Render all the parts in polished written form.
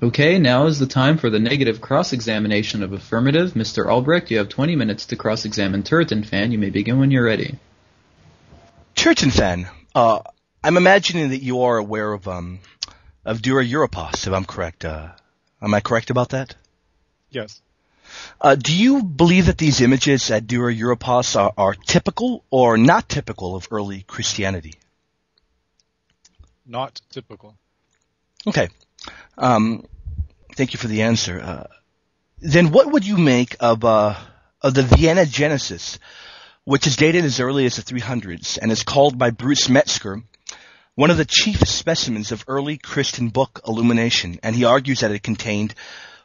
Okay, now is the time for the negative cross-examination of affirmative. Mr. Albrecht, you have 20 minutes to cross-examine Turretinfan. You may begin when you're ready. Turretinfan, I'm imagining that you are aware of Dura Europos, if I'm correct. Am I correct about that? Yes. Do you believe that these images at Dura Europos are typical or not typical of early Christianity? Not typical. Okay. Thank you for the answer. Then what would you make of the Vienna Genesis, which is dated as early as the 300s and is called by Bruce Metzger one of the chief specimens of early Christian book illumination, and he argues that it contained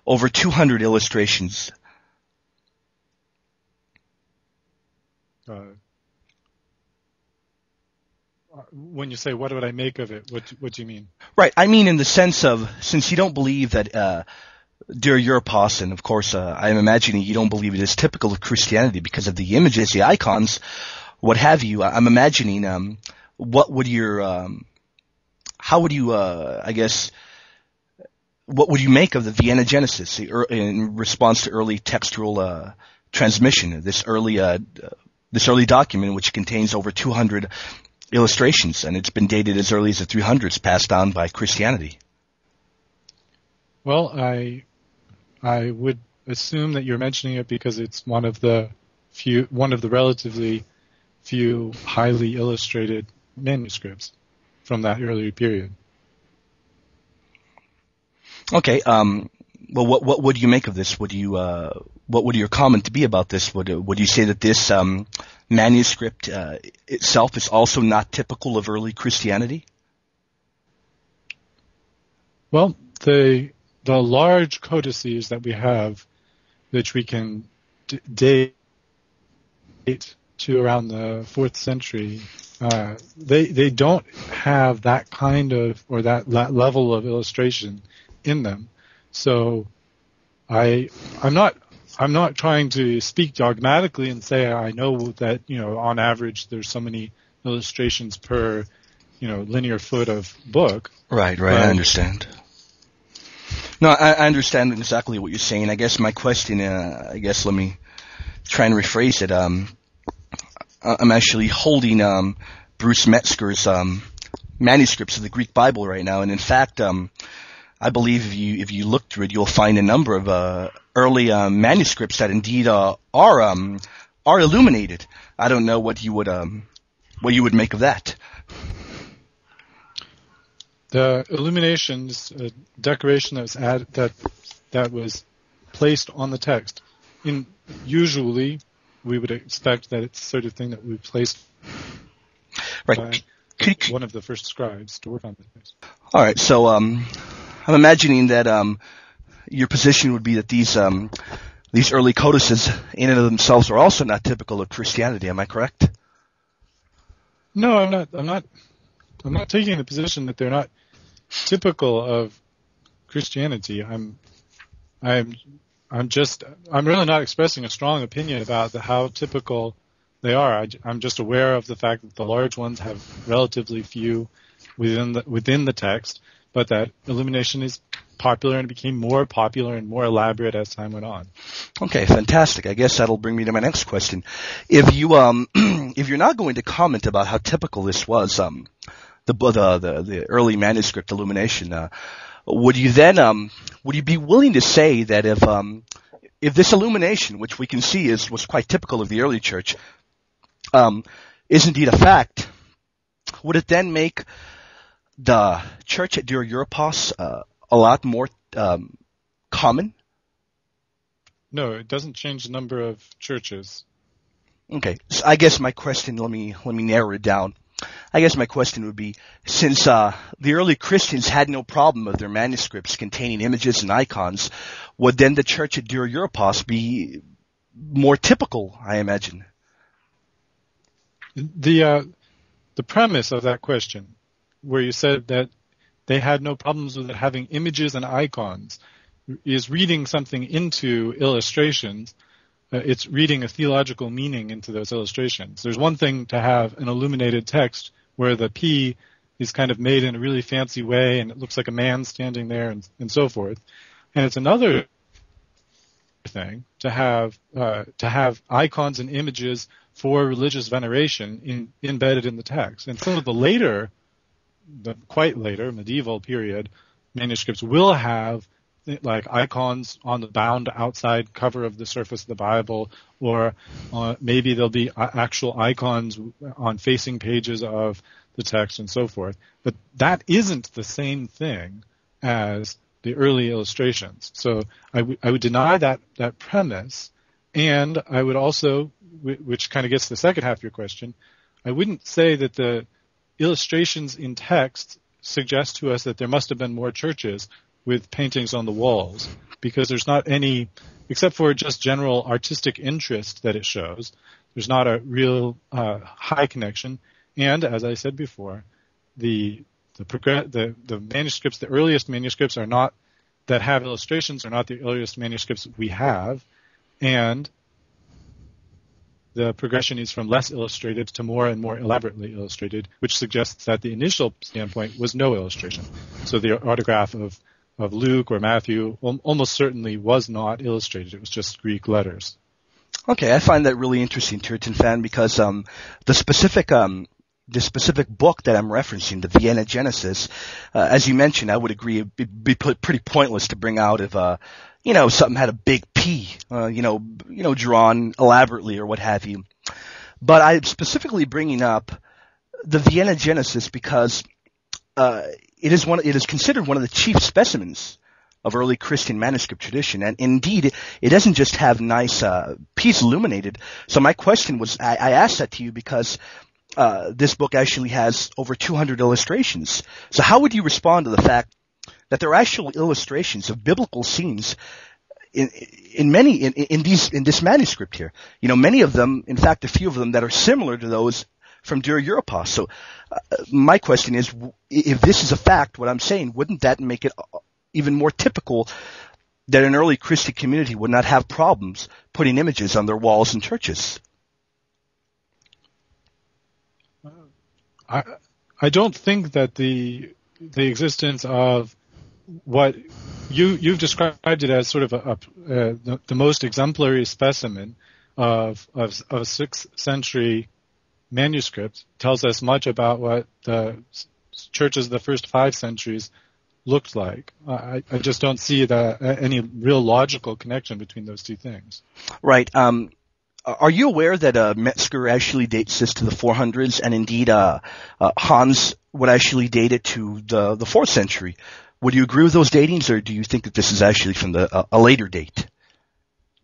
over 200 illustrations. When you say, what would I make of it, what do you mean? Right. I mean in the sense of, since you don't believe that Dura Europos, and of course I'm imagining you don't believe it is typical of Christianity because of the images, the icons, what have you, I'm imagining what would your, how would you, I guess, what would you make of the Vienna Genesis in response to early textual transmission, this early document which contains over 200 illustrations, and it's been dated as early as the 300s, passed down by Christianity? Well, I would assume that you're mentioning it because it's one of the relatively few highly illustrated manuscripts from that earlier period. Okay. Well, what would you make of this? What would your comment be about this? Would you say that this manuscript itself is also not typical of early Christianity? Well, the large codices that we have, which we can date to around the 4th century, they don't have that kind of, or that level of illustration in them. So I'm not trying to speak dogmatically and say I know that, on average there's so many illustrations per, linear foot of book. Right, I understand. No, I understand exactly what you're saying. I guess my question, let me try and rephrase it. I'm actually holding Bruce Metzger's manuscripts of the Greek Bible right now, and in fact, I believe if you look through it, you'll find a number of early manuscripts that indeed are illuminated. I don't know what you would make of that. The illuminations, decoration that was placed on the text. Usually, we would expect that it's the sort of thing that we placed right. by one of the first scribes to work on the text. All right, so I'm imagining that your position would be that these early codices in and of themselves are also not typical of Christianity. Am I correct? No, I'm not. I'm not taking the position that they're not typical of Christianity. I'm really not expressing a strong opinion about how typical they are. I'm just aware of the fact that the large ones have relatively few within the text, but that illumination is popular and became more popular and more elaborate as time went on. Okay, fantastic. I guess that'll bring me to my next question. If you're not going to comment about how typical this was, the early manuscript illumination, would you be willing to say that if this illumination, which we can see was quite typical of the early church, is indeed a fact, would it then make the church at Dura Europos a lot more common? No, it doesn't change the number of churches. Okay, so I guess my question, let me narrow it down. I guess my question would be, since the early Christians had no problem of their manuscripts containing images and icons, would then the church at Dura Europos be more typical, I imagine? The premise of that question, where you said that they had no problems with it having images and icons, is reading something into illustrations. It's reading a theological meaning into those illustrations. There's one thing to have an illuminated text where the P is kind of made in a really fancy way, and it looks like a man standing there, and so forth. And it's another thing to have icons and images for religious veneration embedded in the text. And some of the quite later medieval period manuscripts will have like icons on the bound outside cover of the surface of the Bible, or maybe there'll be actual icons on facing pages of the text and so forth. But that isn't the same thing as the early illustrations. So I would deny that premise, and I would also, which kind of gets to the second half of your question, I wouldn't say that the illustrations in text suggest to us that there must have been more churches with paintings on the walls, because there's not any, except for just general artistic interest that it shows, there's not a real high connection. And as I said before, the manuscripts, the earliest manuscripts are not that have illustrations, are not the earliest manuscripts we have, and the progression is from less illustrated to more and more elaborately illustrated, which suggests that the initial standpoint was no illustration. So the autograph of Luke or Matthew almost certainly was not illustrated. It was just Greek letters. Okay, I find that really interesting, Turretinfan, because the specific book that I'm referencing, the Vienna Genesis, as you mentioned, I would agree it'd be pretty pointless to bring out if something had a big P, drawn elaborately or what have you. But I'm specifically bringing up the Vienna Genesis because it is considered one of the chief specimens of early Christian manuscript tradition, and indeed, it doesn't just have nice P's illuminated. So my question was, I asked that to you because this book actually has over 200 illustrations. So how would you respond to the fact that there are actual illustrations of biblical scenes in this manuscript here? Many of them, in fact, a few of them that are similar to those from Der Europos. So my question is, if this is a fact, what I'm saying, wouldn't that make it even more typical that an early Christian community would not have problems putting images on their walls in churches? I don't think that the existence of what you've described it as sort of the most exemplary specimen of a 6th century manuscript tells us much about what the churches of the first 5 centuries looked like. I just don't see any real logical connection between those two things. Right. Are you aware that Metzger actually dates this to the 400s, and indeed Hans would actually date it to the 4th century? Would you agree with those datings, or do you think that this is actually from a later date?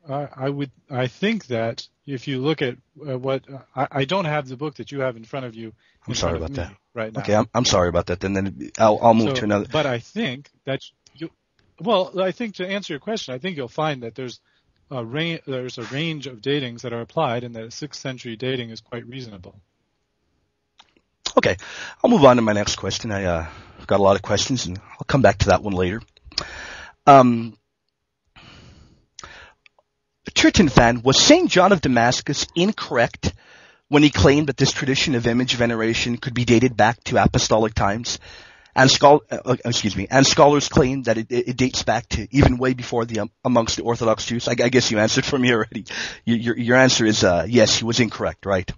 I think that if you look at what I don't have the book that you have in front of you. I'm sorry about that. Right now. Okay, I'm sorry about that. Then I'll move to another. But I think that I think to answer your question, I think you'll find that there's a range of datings that are applied, and that 6th century dating is quite reasonable. Okay, I'll move on to my next question. I've got a lot of questions, and I'll come back to that one later. Turretinfan, was St. John of Damascus incorrect when he claimed that this tradition of image veneration could be dated back to apostolic times? And scholars claim that it dates back to even way before amongst the Orthodox Jews. I guess you answered for me already. Your answer is yes, he was incorrect, right?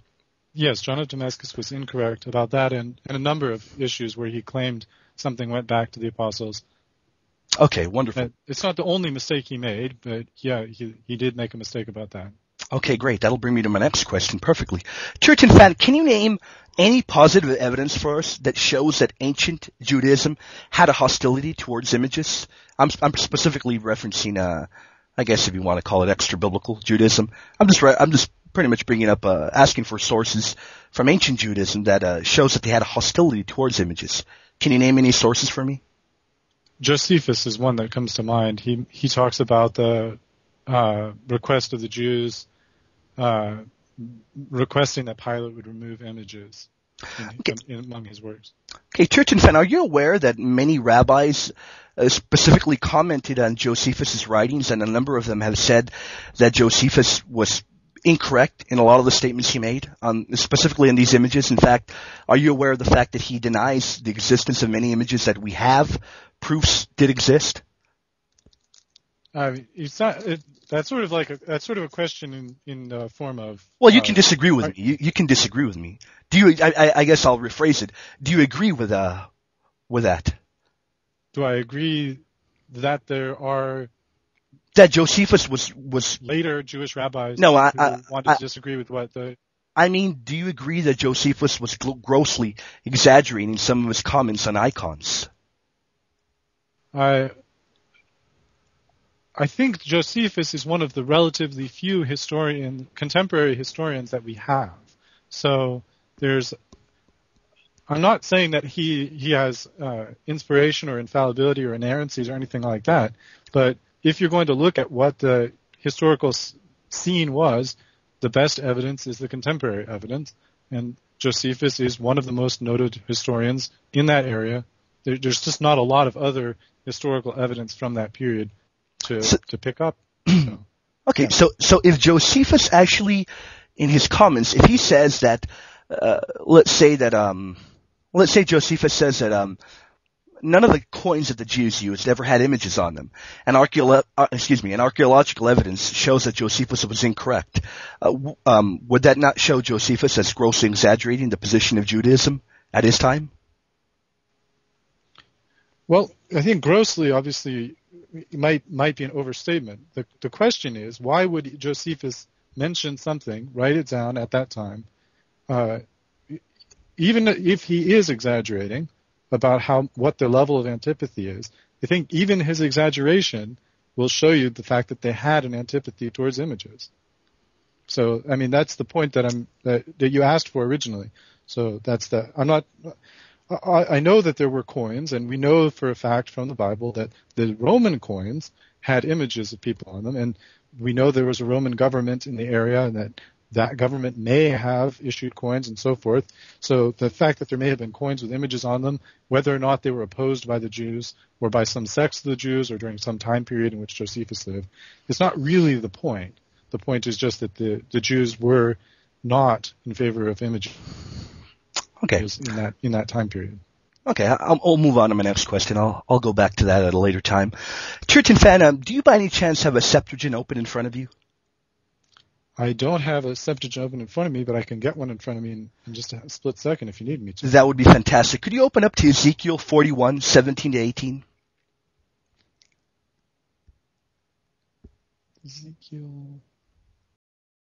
Yes, John of Damascus was incorrect about that, and a number of issues where he claimed something went back to the apostles. Okay, wonderful. It's not the only mistake he made, but yeah, he did make a mistake about that. Okay, great. That'll bring me to my next question perfectly. Turretinfan, can you name any positive evidence for us that shows that ancient Judaism had a hostility towards images? I'm specifically referencing, I guess if you want to call it extra-biblical Judaism. I'm just pretty much bringing up, asking for sources from ancient Judaism that shows that they had a hostility towards images. Can you name any sources for me? Josephus is one that comes to mind. He talks about the request of the Jews requesting that Pilate would remove images among his works. Okay, Turretinfan, are you aware that many rabbis specifically commented on Josephus's writings, and a number of them have said that Josephus was incorrect in a lot of the statements he made, specifically in these images. In fact, are you aware of the fact that he denies the existence of many images that we have proofs did exist? It's not. That's sort of a question in the form of. Well, you can disagree with me. You can disagree with me. Do you? I guess I'll rephrase it. Do you agree with that? Do I agree that there are? That Josephus was later Jewish rabbis. No, who wanted to disagree with what the. I mean, do you agree that Josephus was grossly exaggerating some of his comments on icons? I think Josephus is one of the relatively few contemporary historians that we have. So I'm not saying that he has inspiration or infallibility or inerrancies or anything like that, but if you're going to look at what the historical scene was, the best evidence is the contemporary evidence, and Josephus is one of the most noted historians in that area. There's just not a lot of other historical evidence from that period to pick up. Okay, yeah. So if Josephus actually, in his comments, if he says that, let's say Josephus says that none of the coins that the Jews used ever had images on them, and archaeological evidence shows that Josephus was incorrect, would that not show Josephus as grossly exaggerating the position of Judaism at his time? Well, I think grossly, obviously, might be an overstatement. The question is, why would Josephus mention something, write it down at that time, even if he is exaggerating about what the level of antipathy is? I think even his exaggeration will show you the fact that they had an antipathy towards images. So, I mean, that's the point that you asked for originally. So I know that there were coins, and we know for a fact from the Bible that the Roman coins had images of people on them, and we know there was a Roman government in the area, and that government may have issued coins and so forth. So the fact that there may have been coins with images on them, whether or not they were opposed by the Jews or by some sects of the Jews or during some time period in which Josephus lived, is not really the point. The point is just that the Jews were not in favor of images. Okay. In that time period. Okay, I'll move on to my next question. I'll go back to that at a later time. Turretinfan, do you by any chance have a Septuagint open in front of you? I don't have a Septuagint open in front of me, but I can get one in front of me in just a split second if you need me to. That would be fantastic. Could you open up to Ezekiel 41, 17 to 18? Ezekiel